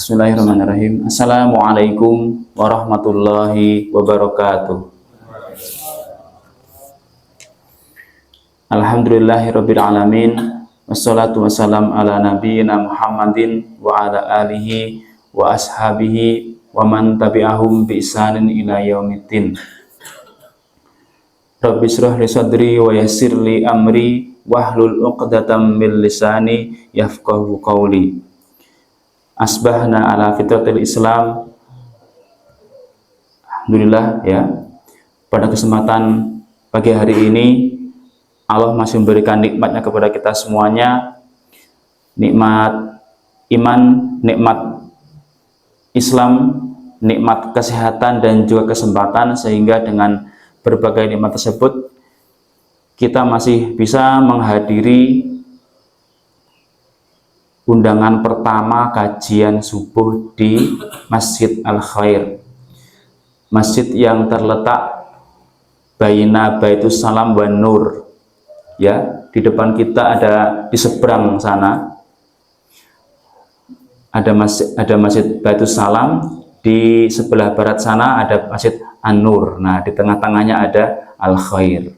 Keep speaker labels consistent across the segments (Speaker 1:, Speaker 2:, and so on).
Speaker 1: Bismillahirrahmanirrahim. Assalamualaikum warahmatullahi wabarakatuh. Alhamdulillahirabbil alamin. Wassalatu wassalam ala nabiyyina Muhammadin wa ala alihi wa ashabihi wa man tabi'ahum bi ihsanin ila yaumiddin. Rabbi shrah li sadri wa yassir li amri wahlul 'uqdatam min lisani yafqahu qawli. Asbahna ala fitratil Islam. Alhamdulillah ya. Pada kesempatan pagi hari ini Allah masih memberikan nikmatnya kepada kita semuanya. Nikmat iman, nikmat Islam, nikmat kesehatan dan juga kesempatan, sehingga dengan berbagai nikmat tersebut kita masih bisa menghadiri undangan pertama kajian subuh di Masjid Al-Khair, masjid yang terletak baina Baitus Salam wan Nur ya. Di depan kita ada, di seberang sana ada masjid Baitus Salam, di sebelah barat sana ada Masjid An-Nur. Nah, di tengah-tengahnya ada Al-Khair.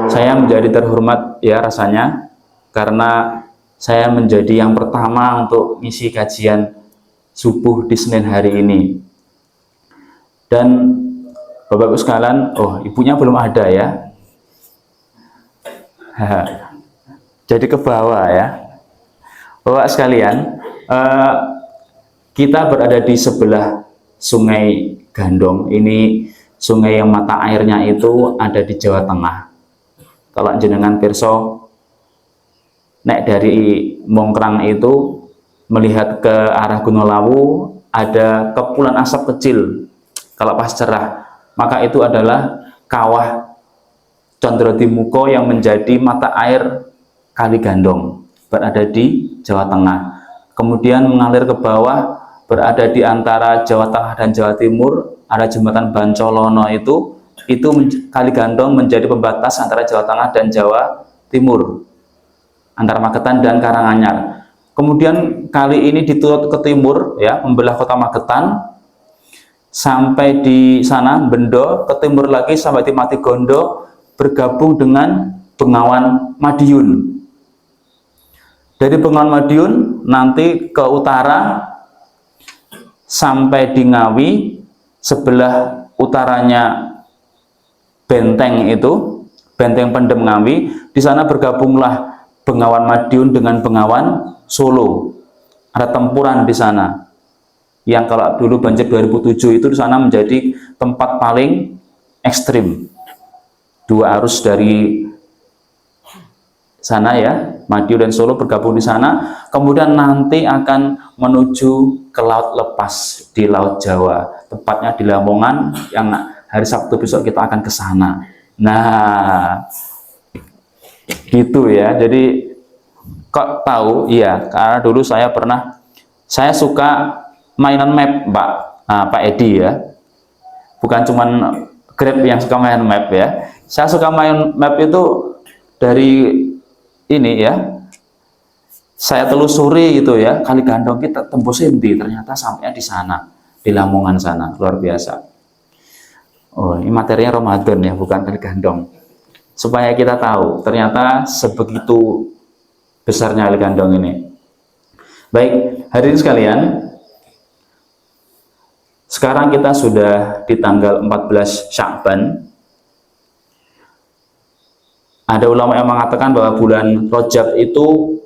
Speaker 1: Saya menjadi terhormat ya rasanya, karena saya menjadi yang pertama untuk ngisi kajian subuh di Senin hari ini. Dan Bapak-Ibu sekalian, oh ibunya belum ada ya. Jadi ke bawah ya. Bapak sekalian, kita berada di sebelah Sungai Gandong. Ini sungai yang mata airnya itu ada di Jawa Tengah. Kalau jenengan pirsa nek dari Mongkrang itu melihat ke arah Gunung Lawu, ada kepulan asap kecil kalau pas cerah, maka itu adalah kawah Condrotimuko yang menjadi mata air Kali Gandong, berada di Jawa Tengah. Kemudian mengalir ke bawah, berada di antara Jawa Tengah dan Jawa Timur, ada jembatan Bancolono. Itu Kali Gandong menjadi pembatas antara Jawa Tengah dan Jawa Timur, antara Magetan dan Karanganyar. Kemudian kali ini diturut ke timur ya, membelah kota Magetan sampai di sana Bendo, ke timur lagi sampai di Matigondo, bergabung dengan Bengawan Madiun. Dari Bengawan Madiun nanti ke utara sampai di Ngawi, sebelah utaranya Benteng, itu Benteng Pendem Ngawi. Di sana bergabunglah Bengawan Madiun dengan Bengawan Solo. Ada tempuran di sana yang kalau dulu banjir 2007 itu di sana menjadi tempat paling ekstrim. Dua arus dari sana ya, Madiun dan Solo bergabung di sana. Kemudian nanti akan menuju ke laut lepas di Laut Jawa, tepatnya di Lamongan, yang hari Sabtu besok kita akan ke sana. Nah, gitu ya. Jadi kok tahu? Iya, karena dulu saya suka mainan map, Pak Edi ya. Bukan cuman Grab yang suka main map ya. Saya suka main map itu dari ini ya. Saya telusuri gitu ya, Kali Gandong kita tembus endi, ternyata sampainya di sana, di Lamongan sana. Luar biasa. Oh, ini materinya Ramadan ya, bukan Kali Gandong. Supaya kita tahu ternyata sebegitu besarnya Kali Gandong ini. Baik, hadirin sekalian, sekarang kita sudah di tanggal 14 Sya'ban. Ada ulama yang mengatakan bahwa bulan Rajab itu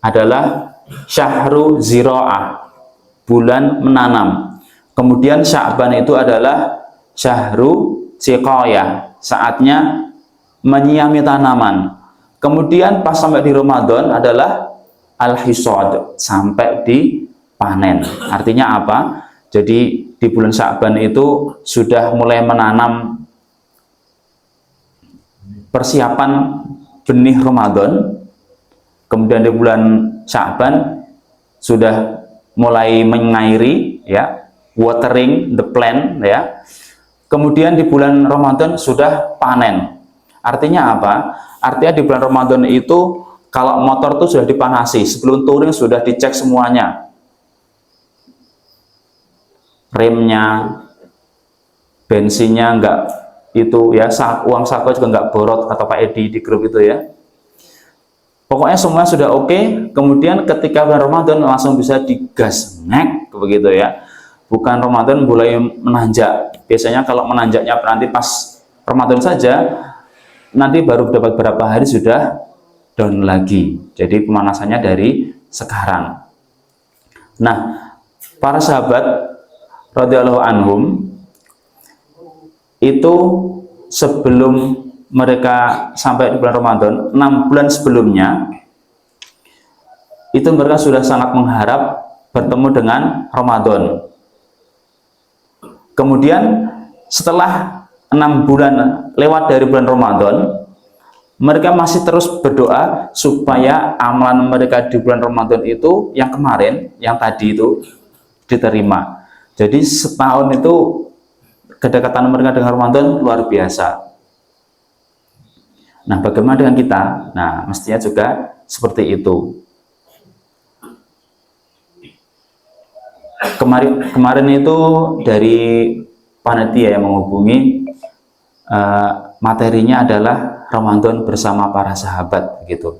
Speaker 1: adalah Syahru Zira'ah, bulan menanam. Kemudian Sya'ban itu adalah Syahru Siqayah, saatnya menyiami tanaman. Kemudian pas sampai di Ramadan adalah Al-Hisad, sampai di panen. Artinya apa? Jadi di bulan Sya'ban itu sudah mulai menanam persiapan benih Ramadan. Kemudian di bulan Sya'ban sudah mulai mengairi ya, watering the plant ya. Kemudian di bulan Ramadan sudah panen. Artinya apa? Artinya di bulan Ramadan itu Kalau motor tuh sudah dipanasi, sebelum touring sudah dicek semuanya. Remnya, bensinnya enggak itu ya, uang saku juga enggak borot, kata Pak Edi di grup itu ya. Pokoknya semua sudah oke. Kemudian ketika bulan Ramadan langsung bisa digas nek begitu ya. Bukan Ramadan mulai menanjak. Biasanya kalau menanjaknya nanti pas Ramadan saja, nanti baru dapat beberapa hari sudah down lagi. Jadi pemanasannya dari sekarang. Nah, para sahabat radhiyallahu anhum itu sebelum mereka sampai di bulan Ramadan, 6 bulan sebelumnya itu mereka sudah sangat mengharap bertemu dengan Ramadan. Kemudian setelah 6 bulan lewat dari bulan Ramadan, mereka masih terus berdoa supaya amalan mereka di bulan Ramadan itu yang kemarin, yang tadi itu diterima. Jadi setahun itu kedekatan mereka dengan Ramadan luar biasa. Nah, bagaimana dengan kita? Nah, mestinya juga seperti itu. Kemarin itu dari panitia yang menghubungi, materinya adalah Ramadan bersama para sahabat gitu.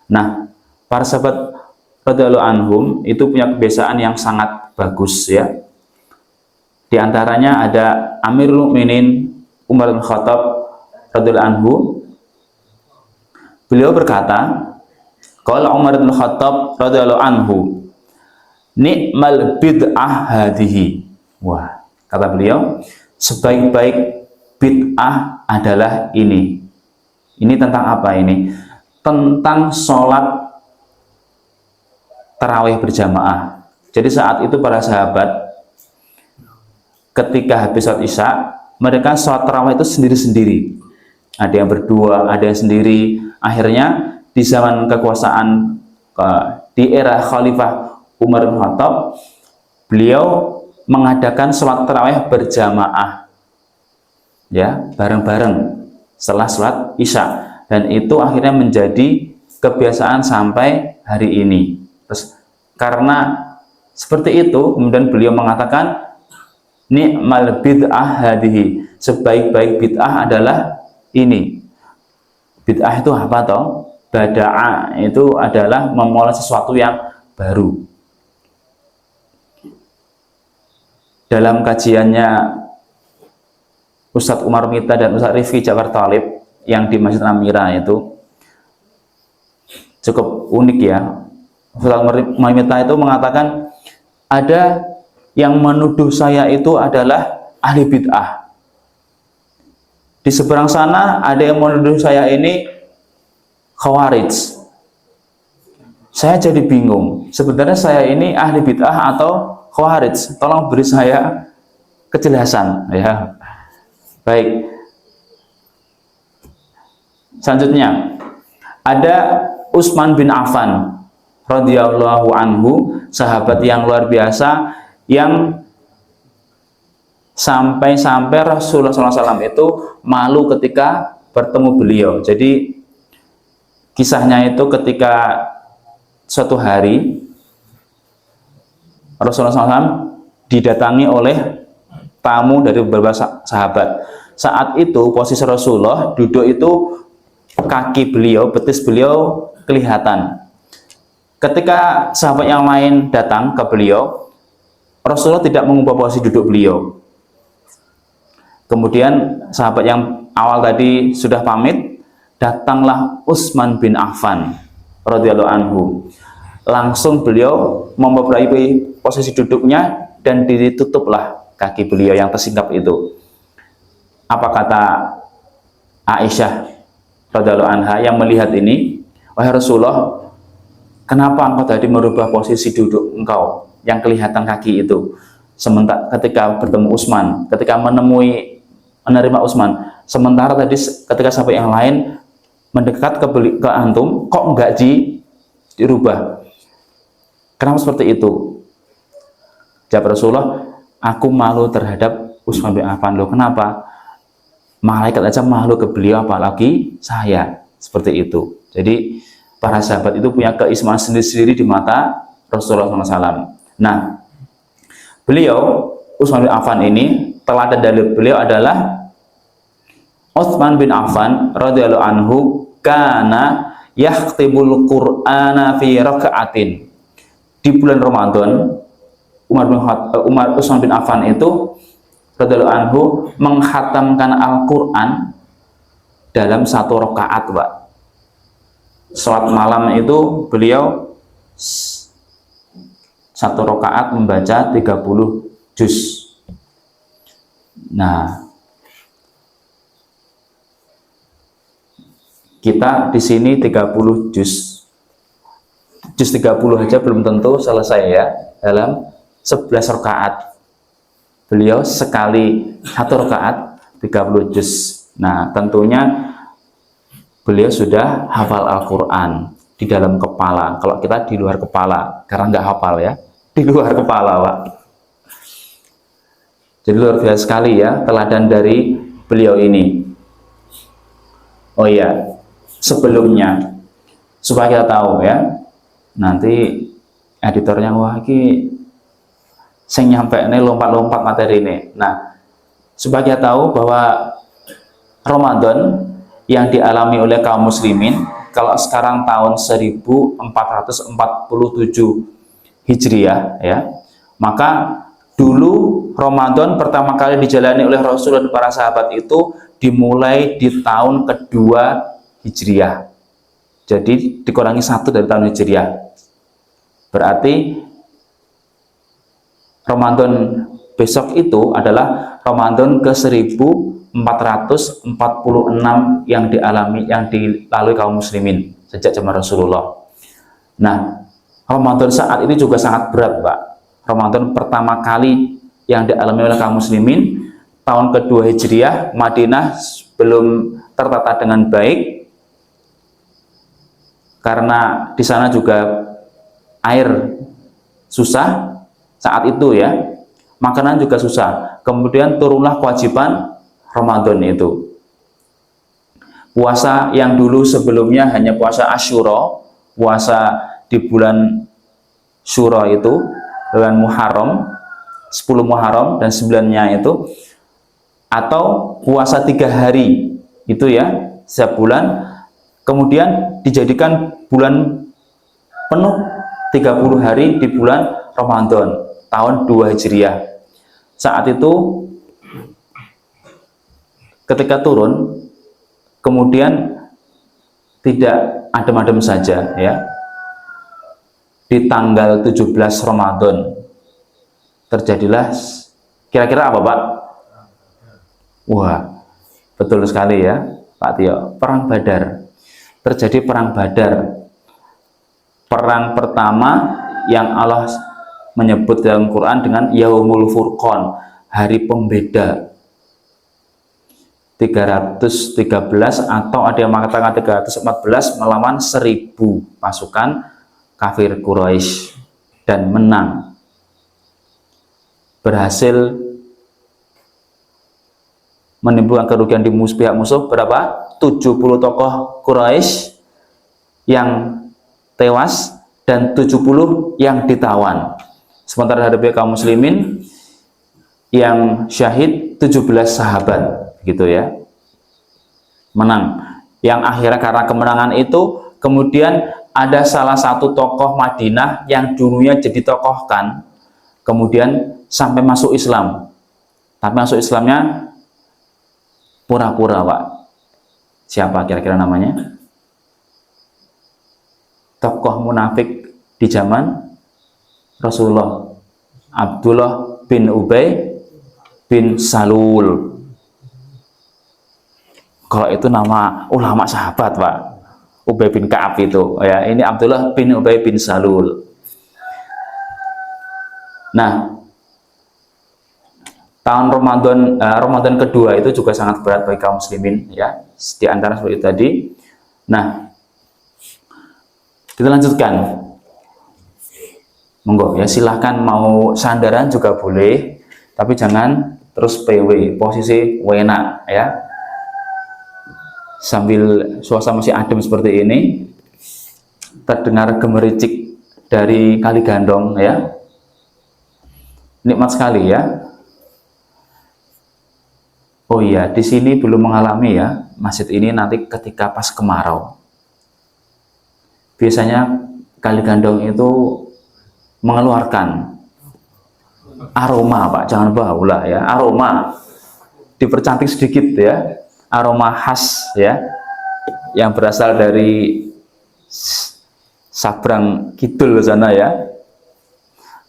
Speaker 1: Nah, para sahabat radhiyallahu anhum itu punya kebiasaan yang sangat bagus ya. Di antaranya ada Amirul Mukminin Umar bin Khattab radhiyallahu anhu. Beliau berkata, qala Umar bin Khattab radhiyallahu anhu, ni'mal bid'ah hadhihi. Wah, kata beliau, sebaik-baik bid'ah adalah ini. Ini tentang apa ini? Tentang sholat tarawih berjamaah. Jadi saat itu para sahabat ketika habis sholat isya, mereka sholat tarawih itu sendiri-sendiri. Ada yang berdua, ada yang sendiri. Akhirnya di zaman kekuasaan di era Khalifah Umar bin Khattab, beliau mengadakan sholat tarawih berjamaah, ya, bareng-bareng setelah sholat isya, dan itu akhirnya menjadi kebiasaan sampai hari ini. Terus karena seperti itu, kemudian beliau mengatakan ni'mal bid'ah hadhihi, sebaik-baik bid'ah adalah ini. Bid'ah itu apa toh? Bada'a itu adalah memulai sesuatu yang baru. Dalam kajiannya Ustadz Umar Mita dan Ustadz Rifki Jafar Thalib yang di Masjid Amira itu cukup unik ya. Ustadz Umar Mita itu mengatakan ada yang menuduh saya itu adalah ahli bid'ah. Di seberang sana ada yang menuduh saya ini khawarij. Saya jadi bingung, sebenarnya saya ini ahli bid'ah atau khawarij? Tolong beri saya kejelasan ya. Baik. Selanjutnya ada Utsman bin Affan radhiyallahu anhu, sahabat yang luar biasa yang sampai-sampai Rasulullah SAW itu malu ketika bertemu beliau. Jadi kisahnya itu ketika suatu hari Rasulullah SAW didatangi oleh tamu dari beberapa sahabat. Saat itu posisi Rasulullah duduk itu kaki beliau, betis beliau kelihatan. Ketika sahabat yang lain datang ke beliau, Rasulullah tidak mengubah posisi duduk beliau. Kemudian sahabat yang awal tadi sudah pamit, datanglah Utsman bin Affan radhiyallahu anhu. Langsung beliau memperbaiki posisi duduknya dan ditutuplah kaki beliau yang tersingkap itu. Apa kata Aisyah radhiyallahu anha yang melihat ini? Wahai Rasulullah, kenapa engkau tadi merubah posisi duduk engkau yang kelihatan kaki itu? Sementara ketika bertemu Utsman, ketika menerima Utsman, sementara tadi ketika sampai yang lain mendekat ke antum, kok enggak dirubah? Kenapa seperti itu? Jawab Rasulullah, aku malu terhadap Utsman bin Affan. Loh, kenapa? Malaikat aja malu ke beliau, apalagi saya. Seperti itu. Jadi para sahabat itu punya keistimewaan sendiri-sendiri di mata Rasulullah SAW. Nah, beliau Utsman bin Affan ini, teladan dari beliau adalah Utsman bin Affan radhiyallahu anhu kana yaktibul Qur'ana fi raka'atin. Di bulan Ramadan, Utsman bin Affan itu radhiyallahu anhu menghatamkan Al-Qur'an dalam satu rakaat, Pak. Salat malam itu beliau satu rakaat membaca 30 juz. Nah, kita di sini 30 juz. Juz 30 aja belum tentu selesai ya dalam 11 rakaat. Beliau sekali satu rakaat 30 juz. Nah, tentunya beliau sudah hafal Al-Quran di dalam kepala. Kalau kita di luar kepala, karena nggak hafal ya, di luar kepala, Pak. Jadi luar biasa sekali ya teladan dari beliau ini. Oh iya, sebelumnya supaya kita tahu ya, nanti editornya wah ini sing nyampe ini lompat-lompat materi ini. Nah, supaya kita tahu bahwa Ramadan yang dialami oleh kaum muslimin, kalau sekarang tahun 1447 Hijriah ya, maka dulu Ramadan pertama kali dijalani oleh Rasulullah dan para sahabat itu dimulai di tahun kedua Hijriah. Jadi dikurangi 1 dari tahun Hijriah. Berarti Ramadan besok itu adalah Ramadan ke 1446 yang dilalui kaum muslimin sejak zaman Rasulullah. Nah, Ramadan saat ini juga sangat berat, Pak. Ramadan pertama kali yang dialami oleh kaum muslimin tahun kedua Hijriah, Madinah belum tertata dengan baik karena di sana juga air susah saat itu ya. Makanan juga susah. Kemudian turunlah kewajiban Ramadan itu. Puasa yang dulu sebelumnya hanya puasa Asyura, puasa di bulan Syura itu, bulan Muharram, 10 Muharram dan 9-nya itu, atau puasa 3 hari itu ya, setiap bulan, kemudian dijadikan bulan penuh 30 hari di bulan Ramadan tahun 2 Hijriah. Saat itu ketika turun, kemudian tidak adem-adem saja ya. Di tanggal 17 Ramadan terjadilah kira-kira apa, Pak? Wah, betul sekali ya Pak Tio, perang Badar. Terjadi perang Badar, perang pertama yang Allah menyebut dalam Quran dengan Yaumul Furqan, hari pembeda. 313 atau ada yang mengatakan 314 melawan 1000 pasukan kafir Quraisy dan menang. Berhasil menimbulkan kerugian di pihak musuh berapa? 70 tokoh Quraisy yang tewas dan 70 yang ditawan. Sementara dari kaum muslimin yang syahid 17 sahabat gitu ya, menang. Yang akhirnya karena kemenangan itu kemudian ada salah satu tokoh Madinah yang dulunya jadi tokohkan, kemudian sampai masuk Islam. Tapi masuk Islamnya pura-pura, Pak. Siapa kira-kira namanya? Tokoh munafik di zaman Rasulullah, Abdullah bin Ubay bin Salul. Kalau itu nama ulama sahabat, Pak. Ubay bin Ka'ab itu ya. Ini Abdullah bin Ubay bin Salul. Nah, tahun Ramadan kedua itu juga sangat berat bagi kaum muslimin ya. Di antara seperti itu tadi. Nah, kita lanjutkan. Monggo ya, silahkan mau sandaran juga boleh, tapi jangan terus PW, posisi wena ya. Sambil suasana masih adem seperti ini, terdengar gemericik dari Kali Gandong ya. Nikmat sekali ya. Oh iya, di sini belum mengalami ya masjid ini nanti ketika pas kemarau. Biasanya Kali Gandong itu mengeluarkan aroma, Pak, jangan bau lah ya, aroma. Dipercantik sedikit ya, aroma khas ya, yang berasal dari Sabrang Kidul sana ya.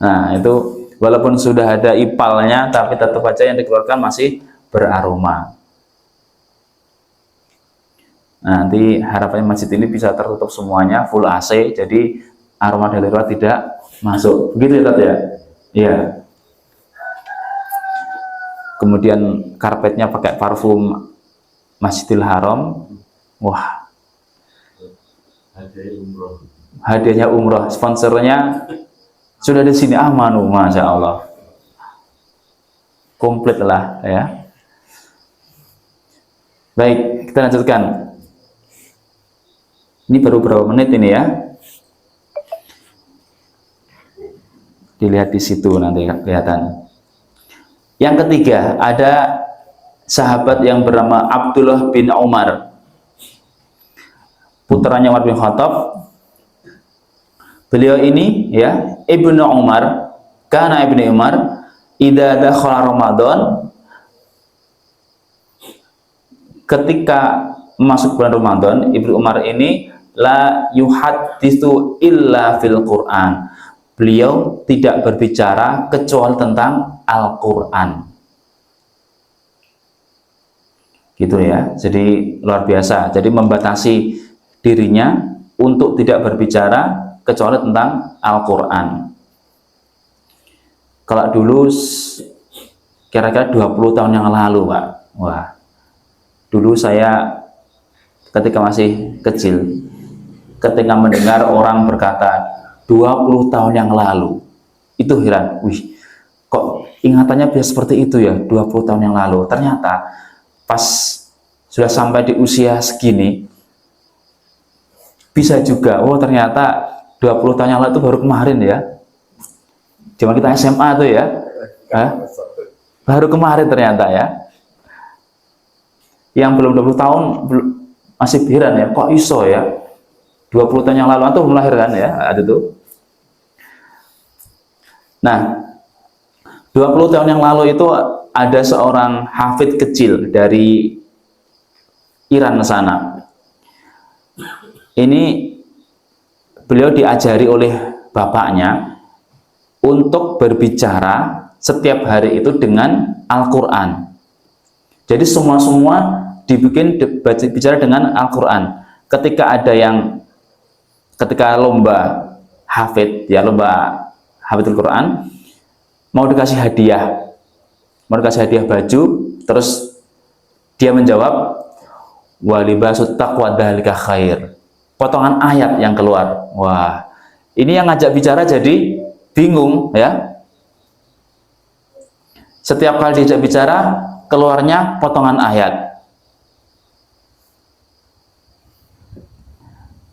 Speaker 1: Nah, itu walaupun sudah ada ipalnya, tapi tetap aja yang dikeluarkan masih beraroma. Nanti harapannya masjid ini bisa tertutup semuanya, full AC, jadi aroma dari luar tidak masuk. Begitu ya, Tat ya? Iya. Kemudian karpetnya pakai parfum Masjidil Haram. Wah. Hadiahnya umroh. Sponsornya sudah di sini, Amanu, Masya Allah. Komplit lah ya. Baik, kita lanjutkan. Ini baru berapa menit ini ya? Dilihat di situ nanti kelihatan. Yang ketiga, ada sahabat yang bernama Abdullah bin Umar, putranya Umar bin Khattab. Beliau ini ya, Ibnu Umar, karena Ibnu Umar idza dakhala Ramadan, ketika masuk bulan Ramadan, Ibnu Umar ini la yuhadditsu illa fil Quran. Beliau tidak berbicara kecuali tentang Al-Quran. Gitu ya. Jadi luar biasa. Jadi membatasi dirinya untuk tidak berbicara kecuali tentang Al-Quran. Kalau dulu kira-kira 20 tahun yang lalu, Pak. Wah. Dulu saya ketika masih kecil, ketika mendengar orang berkata 20 tahun yang lalu, itu heran, wih, kok ingatannya biasa seperti itu ya, 20 tahun yang lalu. Ternyata pas sudah sampai di usia segini, bisa juga, oh ternyata 20 tahun yang lalu itu baru kemarin ya, zaman kita SMA tuh ya, baru kemarin ternyata ya. Yang belum 20 tahun masih heran ya, kok iso ya 20 tahun yang lalu atau belum lahir kan ya, ada tuh. Nah, 20 tahun yang lalu itu ada seorang hafid kecil dari Iran sana. Ini beliau diajari oleh bapaknya untuk berbicara setiap hari itu dengan Al-Quran. Jadi semua dibikin bicara dengan Al-Quran. Ketika lomba hafid, ya lomba hafidul Quran, mau dikasih hadiah baju, terus dia menjawab walibasut taqwa dzalika khair. Potongan ayat yang keluar. Wah, ini yang ngajak bicara jadi bingung ya. Setiap kali diajak bicara keluarnya potongan ayat.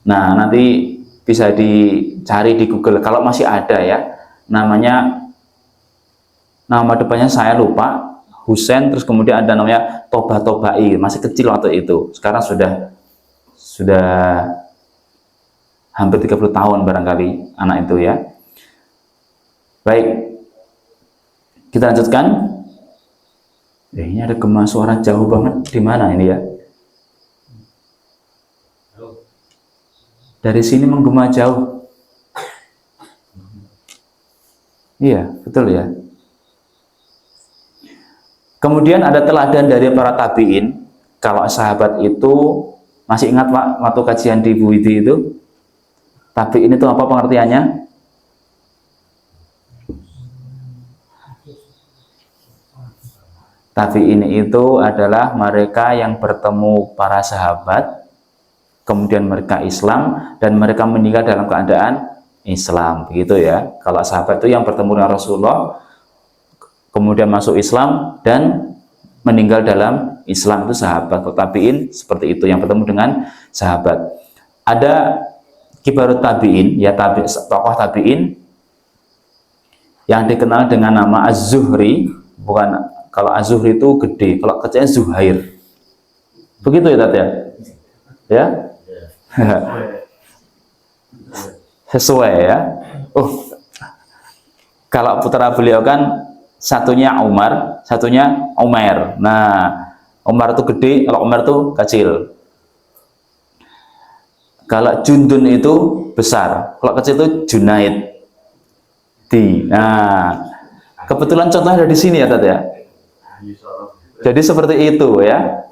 Speaker 1: Nah, nanti bisa dicari di Google kalau masih ada ya. Nama depannya saya lupa, Husain, terus kemudian ada namanya Tobai, masih kecil waktu itu. Sekarang sudah hampir 30 tahun barangkali anak itu ya. Baik, kita lanjutkan. Ini ada gema suara jauh banget, di mana ini ya? Dari sini menggema jauh. Iya, betul ya. Kemudian ada teladan dari para tabi'in. Kalau sahabat itu, masih ingat Pak, waktu kajian di Buidi itu? Tabi'in itu apa pengertiannya? Tabi'in itu adalah mereka yang bertemu para sahabat, kemudian mereka Islam, dan mereka meninggal dalam keadaan Islam, begitu ya. Kalau sahabat itu yang bertemu dengan Rasulullah, kemudian masuk Islam dan meninggal dalam Islam, itu sahabat. Tabi'in seperti itu, yang bertemu dengan sahabat. Ada kibarut tabi'in, ya tokoh tabi'in yang dikenal dengan nama Az-Zuhri. Bukan, kalau Az-Zuhri itu gede, kalau kecilnya Zuhair. Begitu ya Tat ya? Ya? Sesuai ya. Kalau putra beliau kan satunya Umar, satunya Umair. Nah, Umar itu gede, kalau Umar itu kecil. Kalau Jundun itu besar, kalau kecil itu Junaid. Nah, kebetulan contohnya ada di sini ya Tat ya. Jadi seperti itu ya.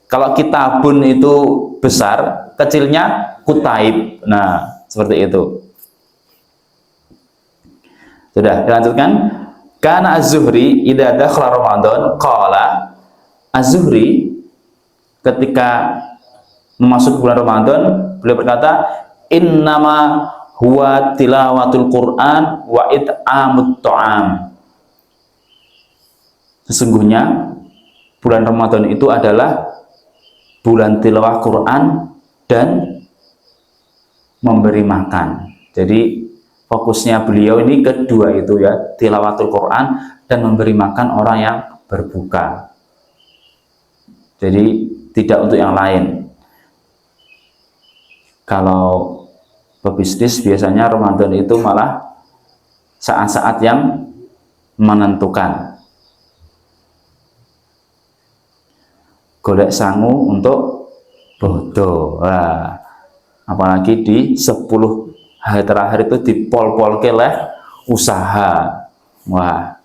Speaker 1: Kalau Kitabun itu besar, kecilnya Kutaib. Nah, seperti itu. Sudah, dilanjutkan. Kana Az-Zuhri idza dakhala Ramadan qala. Az-Zuhri ketika memasuki bulan Ramadan, beliau berkata, innama huwa tilawatul Quran wa it'amut ta'am. Sesungguhnya bulan Ramadan itu adalah bulan tilawah Quran dan memberi makan. Jadi fokusnya beliau ini kedua itu ya, tilawatul Quran dan memberi makan orang yang berbuka. Jadi tidak untuk yang lain. Kalau pebisnis biasanya Ramadan itu malah saat-saat yang menentukan. Golek sangu untuk bodoh. Nah, apalagi di 10 hari terakhir itu dipol-polke oleh usaha. Wah.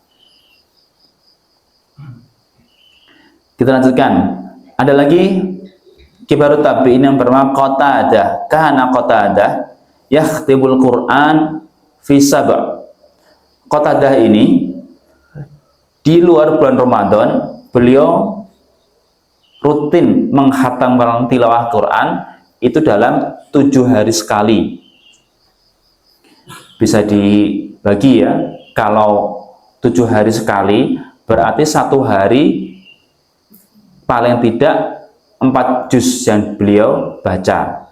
Speaker 1: Kita lanjutkan. Ada lagi kibarut tabi'in yang bernama Qatadah. Kana Qatadah yakhtibul Quran fi sab'. Qatadah ini di luar bulan Ramadan beliau rutin menghatamkan tilawah Quran itu dalam 7 hari sekali. Bisa dibagi ya, kalau 7 hari sekali berarti 1 hari paling tidak 4 juz yang beliau baca.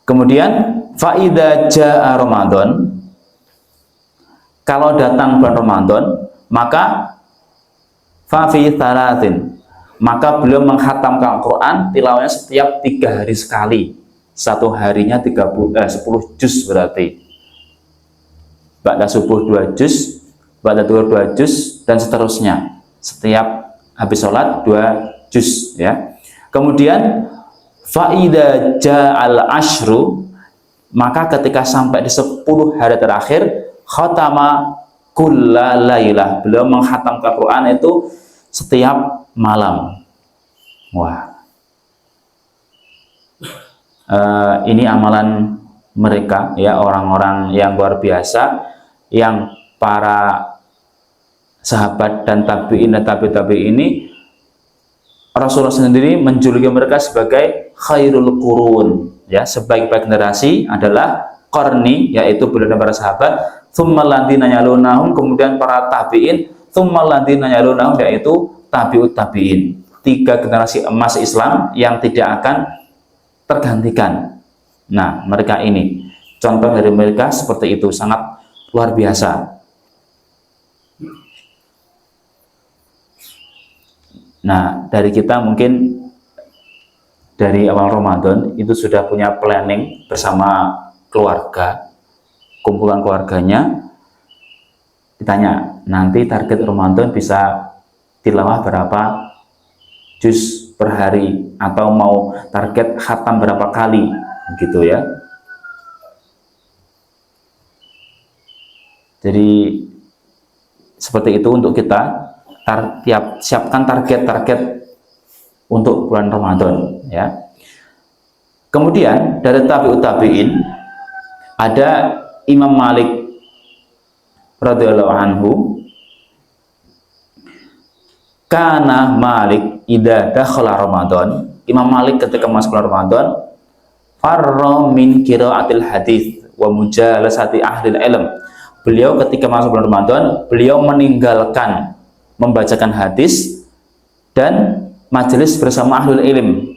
Speaker 1: Kemudian faida jaa Ramadan, kalau datang bulan Ramadan, maka fafi thalathin, maka beliau menghatamkan Quran tilawahnya setiap 3 hari sekali. 1 harinya 10 juz berarti. Ba'da subuh 2 juz, ba'da duhur 2 juz, dan seterusnya. Setiap habis sholat 2 juz ya. Kemudian faida ja'al ashru, maka ketika sampai di 10 hari terakhir, khatama kulla lailah, beliau menghatamkan Quran itu setiap malam. Wah, ini amalan mereka ya, orang-orang yang luar biasa, yang para sahabat dan tabi'in dan tabi' ini, Rasulullah sendiri menjuluki mereka sebagai khairul qurun ya, sebaik-baik generasi adalah qarni, yaitu beliau dan para sahabat, tsummal ladzina yalunahum, kemudian para tabi'in, tsummal ladzina yalunahum, yaitu tabi'ut tabi'in. 3 generasi emas Islam yang tidak akan tergantikan. Nah, mereka ini contoh dari mereka seperti itu, sangat luar biasa. Nah, dari kita mungkin dari awal Ramadan itu sudah punya planning bersama keluarga, kumpulan keluarganya. Ditanya, nanti target Ramadan bisa tilawah berapa juz per hari, atau mau target khatam berapa kali gitu ya. Jadi seperti itu untuk kita siapkan target-target untuk bulan Ramadan ya. Kemudian dari tabi'ut tabi'in ada Imam Malik radhiyallahu anhu. Kana Malik idza dakhala Ramadan, Imam Malik ketika masuk bulan Ramadan, farra min qiraatil hadis wa mujalasati ahli ilm. Beliau ketika masuk bulan Ramadan, beliau meninggalkan membacakan hadis dan majelis bersama ahlul ilm.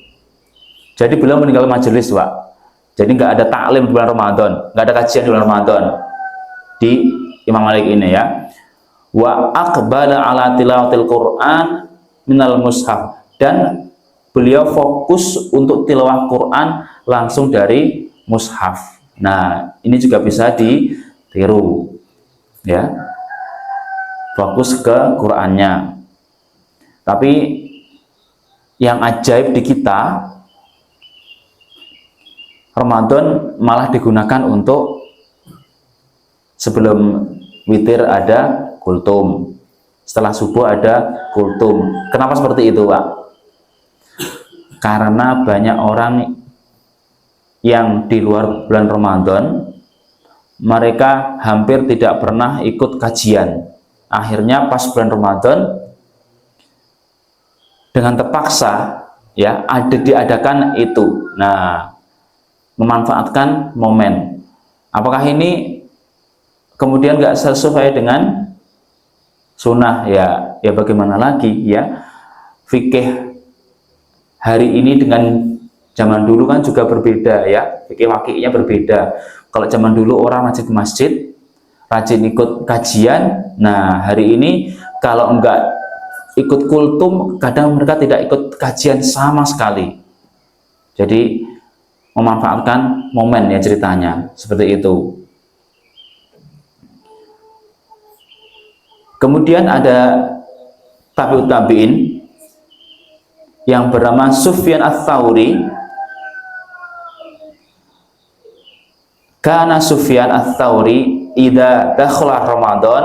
Speaker 1: Jadi beliau meninggal majelis, Pak. Jadi nggak ada taklim di bulan Ramadan, nggak ada kajian di bulan Ramadan di Imam Malik ini ya. Wa aqbala ala tilawatil Quran minal mushaf, dan beliau fokus untuk tilawah Quran langsung dari mushaf. Nah, ini juga bisa ditiru ya. Fokus ke Qurannya. Tapi yang ajaib di kita, Ramadan malah digunakan untuk sebelum witir ada kultum, setelah subuh ada kultum. Kenapa seperti itu, Pak? Karena banyak orang yang di luar bulan Ramadan, mereka hampir tidak pernah ikut kajian. Akhirnya pas bulan Ramadan dengan terpaksa ya diadakan itu. Nah, memanfaatkan momen. Apakah ini kemudian nggak sesuai dengan sunnah? Ya bagaimana lagi ya. Fikih hari ini dengan zaman dulu kan juga berbeda ya. Fikih wakilnya berbeda. Kalau zaman dulu orang rajin ke masjid, rajin ikut kajian. Nah, hari ini kalau enggak ikut kultum, kadang mereka tidak ikut kajian sama sekali. Jadi memanfaatkan momen ya ceritanya seperti itu. Kemudian ada tabi'ut tabi'in yang bernama Sufyan Ats-Tsauri. Kana Sufyan Ats-Tsauri idza dakhala Ramadan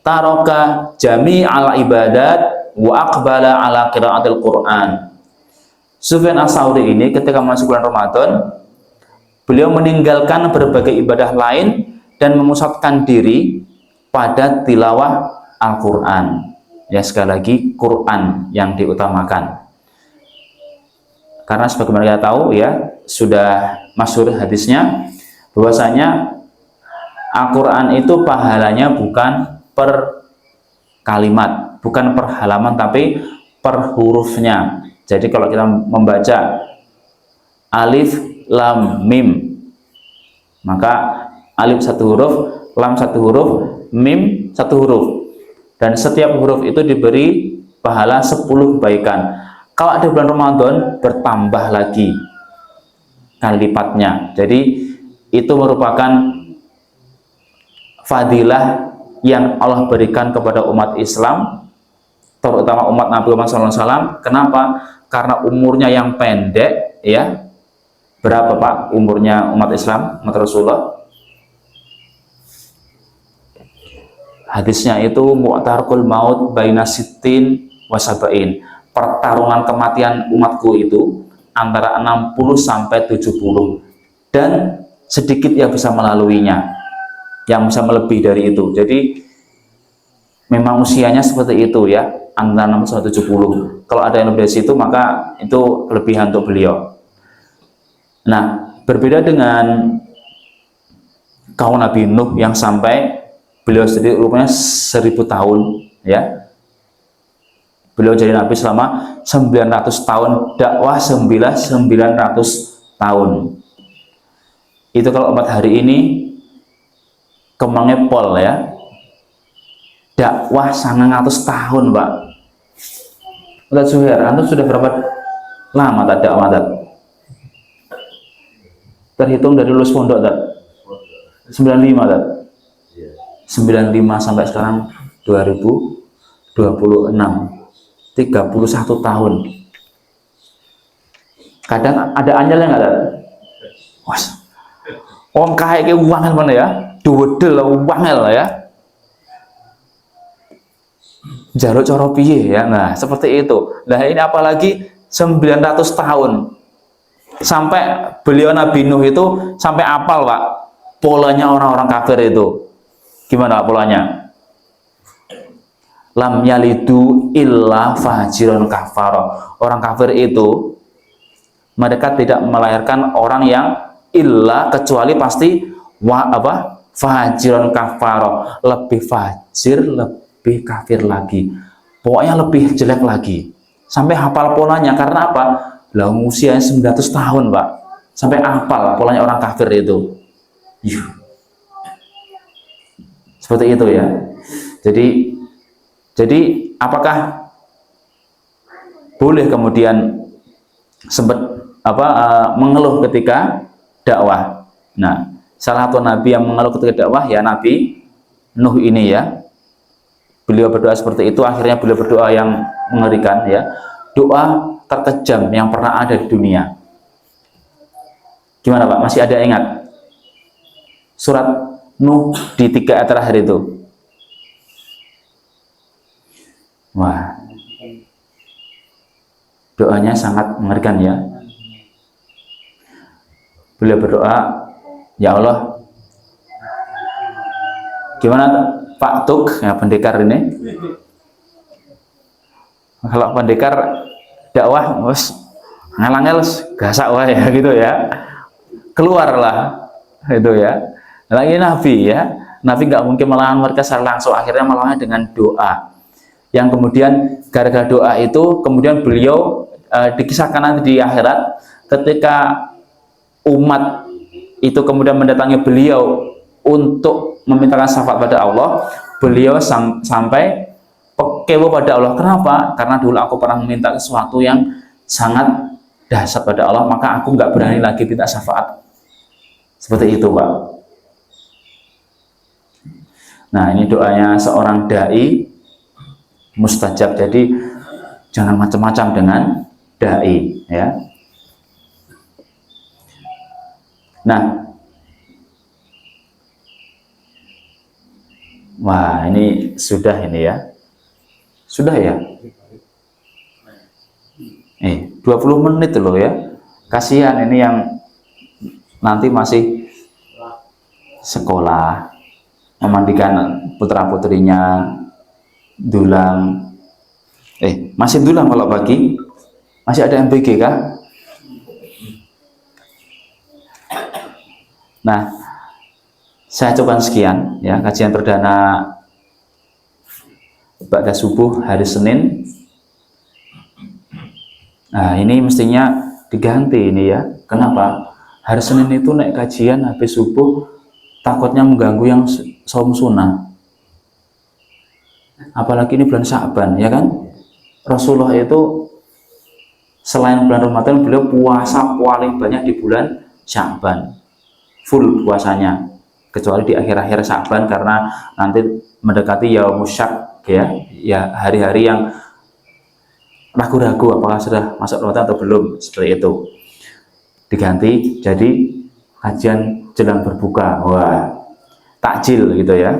Speaker 1: taraka jami'al ibadat wa aqbala ala qiraatil Quran. Sufyan Ats-Tsauri ini ketika masuk bulan Ramadan, beliau meninggalkan berbagai ibadah lain dan memusatkan diri pada tilawah Al-Quran. Ya, sekali lagi Quran yang diutamakan. Karena sebagaimana kita tahu ya, sudah masyhur hadisnya bahwasanya Al-Quran itu pahalanya bukan per kalimat, bukan per halaman, tapi per hurufnya. Jadi kalau kita membaca alif lam mim, maka alif satu huruf, lam satu huruf, mim satu huruf, dan setiap huruf itu diberi pahala 10 kebaikan. Kalau ada bulan Ramadan bertambah lagi kali lipatnya. Jadi itu merupakan fadilah yang Allah berikan kepada umat Islam, terutama umat Nabi Muhammad SAW. Kenapa? Karena umurnya yang pendek ya. Berapa Pak umurnya umat Islam, umat Rasulullah? Hadisnya itu mu'tarqul maut baina sittin wa sab'in. Pertarungan kematian umatku itu antara 60 sampai 70, dan sedikit yang bisa melaluinya, yang bisa melebihi dari itu. Jadi memang usianya seperti itu ya, antara 60 sampai 70. Kalau ada yang lebih dari situ, maka itu kelebihan untuk beliau. Nah, berbeda dengan kaum Nabi Nuh yang sampai beliau sendiri rupanya 1000 tahun ya. Beliau jadi nabi selama 900 tahun, dakwah 900 tahun. Itu kalau umat hari ini kemangnya pol ya. Dakwah 900 tahun, Pak. Ustaz Zuhair, Anda sudah berapa lama tak dakwah tak? Terhitung dari lulus pondok tak? 95 tak? 95 sampai sekarang 2026, 31 tahun. Kadang ada anyelnya nggak tak? Was, orang kaya kayak wangel mana ya? Dodel wangel ya. Jaluk coro piye ya. Nah, seperti itu. Nah, ini apalagi 900 tahun. Sampai beliau Nabi Nuh itu sampai apal, Pak, polanya orang-orang kafir itu. Gimana polanya? Lam yalidu illa fajiron kafaro. Orang kafir itu mereka tidak melahirkan orang yang illa, kecuali pasti fajiron kafaro, lebih fajir, lebih kafir lagi, pokoknya lebih jelek lagi. Sampai hafal polanya. Karena apa? Lah usia 900 tahun, Pak. Sampai apal polanya orang kafir itu. Yuh. Seperti itu ya. Jadi apakah boleh kemudian sempat mengeluh ketika dakwah? Nah, salah satu nabi yang mengeluh ketika dakwah ya Nabi Nuh ini ya. Beliau berdoa seperti itu, akhirnya beliau berdoa yang mengerikan ya. Doa terkejam yang pernah ada di dunia. Gimana Pak? Masih ada ingat? Surat Nuh di 3 ayat terakhir itu. Wah. Doanya sangat mengerikan ya. Beliau berdoa, ya Allah, gimana Pak Tuk, ya pendekar ini? Kalau pendekar dakwah, ngalang-ngel gasak wah ya gitu ya. Keluarlah itu ya. Lagi Nabi ya, Nabi nggak mungkin melawan mereka secara langsung, akhirnya melawannya dengan doa. Yang kemudian gara-gara doa itu, kemudian beliau dikisahkan nanti di akhirat, ketika umat itu kemudian mendatangi beliau untuk memintakan syafaat pada Allah, beliau sampai kewo pada Allah. Kenapa? Karena dulu aku pernah meminta sesuatu yang sangat dahsyat pada Allah, maka aku nggak berani lagi minta syafaat. Seperti itu, Pak. Nah, ini doanya seorang dai mustajab. Jadi jangan macam-macam dengan dai ya. Nah, wah ini sudah ini ya. Sudah ya? 20 menit loh ya. Kasihan ini yang nanti masih sekolah, memandikan putra-putrinya, dulang. Masih dulang kalau pagi? Masih ada MBG kah? Nah, saya coba sekian ya kajian perdana pada subuh hari Senin. Nah, ini mestinya diganti ini ya. Kenapa? Hari Senin itu naik kajian habis subuh takutnya mengganggu yang saum sunnah. Apalagi ini bulan Sya'ban ya kan? Rasulullah itu selain bulan Ramadan beliau puasa paling banyak di bulan Sya'ban. Full puasanya. Kecuali di akhir-akhir Sya'ban karena nanti mendekati Yaumusyak ya hari-hari yang ragu-ragu apakah sudah masuk Ramadan atau belum, seperti itu. Diganti jadi kajian jelang berbuka. Wah, takjil gitu ya.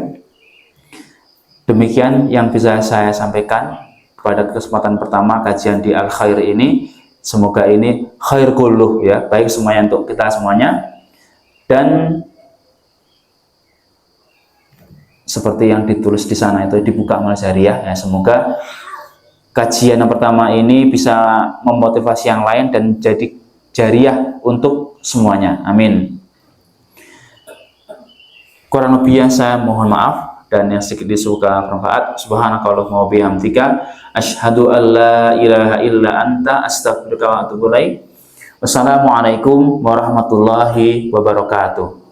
Speaker 1: Demikian yang bisa saya sampaikan pada kesempatan pertama kajian di Al-Khair ini. Semoga ini khair kulluh ya, baik semuanya untuk kita semuanya. Dan seperti yang ditulis di sana itu dibuka amal jariah ya, semoga kajian yang pertama ini bisa memotivasi yang lain dan jadi jariah untuk semuanya. Amin. Kurang lebihnya saya mohon maaf, dan yang sedikit disuka bermanfaat. Subhanakallahumma wa bihamdika asyhadu an la ilaha illa anta astaghfiruka wa atubu ilaik. Wassalamualaikum warahmatullahi wabarakatuh.